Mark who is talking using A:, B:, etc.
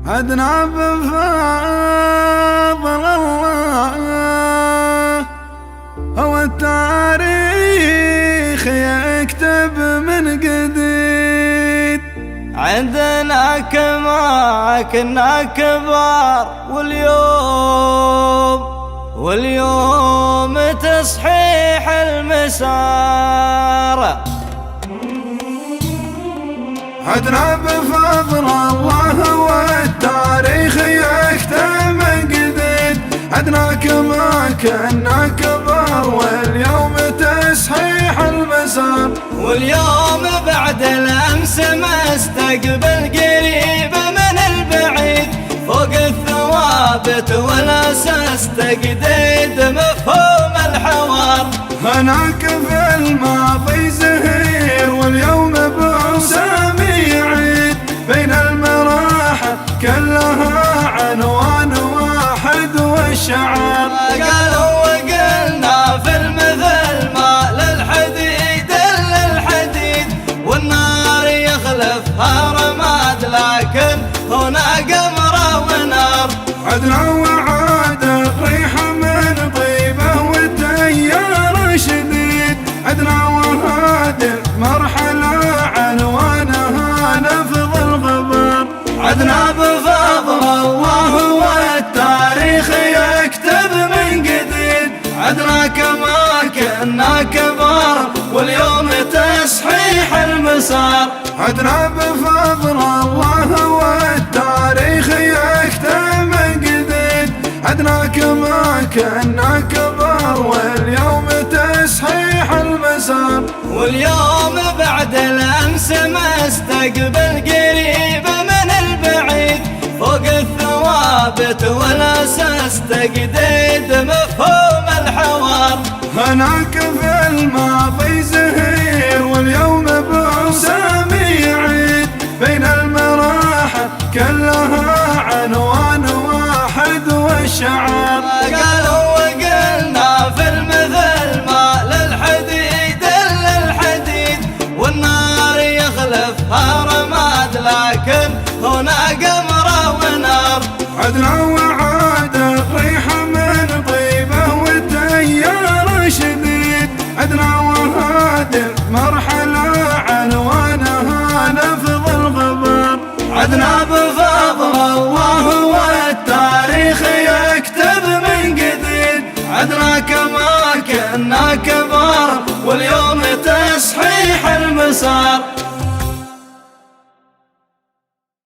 A: عدنا بفضل الله هو التاريخ يكتب من جديد.
B: عندنا كما كنا كبار واليوم تصحيح المسار.
A: عدنا بفضل الله والتاريخ يكتب من جديد. عدنا كما كنا كبار واليوم تصحيح المسار.
B: واليوم بعد الأمس مستقبل قريب من البعيد، فوق الثوابت والأساس تجديد مفهوم الحوار.
A: هناك في الماضي زهير واليوم بأسامي يعيد، بين المراحل كلها عنوان واحد والشعار.
B: قالوا وقلنا في المثل ما للحديد إلا الحديد، والنار يخلفها رماد لكن هنا قمرة ونار.
A: عدنا وعاد الريحة من طيبة والتيار شديد. عدنا وهذه مرحلة عنوانها نفض الغبار.
B: عدنا بفضل الله والتاريخ يكتب من جديد. عدنا كما كنا كبار واليوم تصحيح المسار.
A: عدنا بفضل الله والتاريخ يكتب من جديد. عدنا كما كنا كبار واليوم تصحيح المسار.
B: واليوم بعد الأمس مستقبل قريب من البعيد، فوق الثوابت والأساس تجديد مفهوم الحوار.
A: هناك في الماضي زهير واليوم بأسامي يعيد، بين المراحل كلها عنوان واحد والشعار.
B: قالوا وقلنا في المثل ما للحديد إلا الحديد، والنار يخلفها رماد لكن هنا قمرة ونار.
A: عدنا وعاد الريحة من طيبة والتيار شديد. عدنا وهذه مرحلة عنوانها نفض الغبار.
B: عدنا بفضل الله والتاريخ يكتب من جديد. عدنا كما كنا كبار واليوم تصحيح المسار.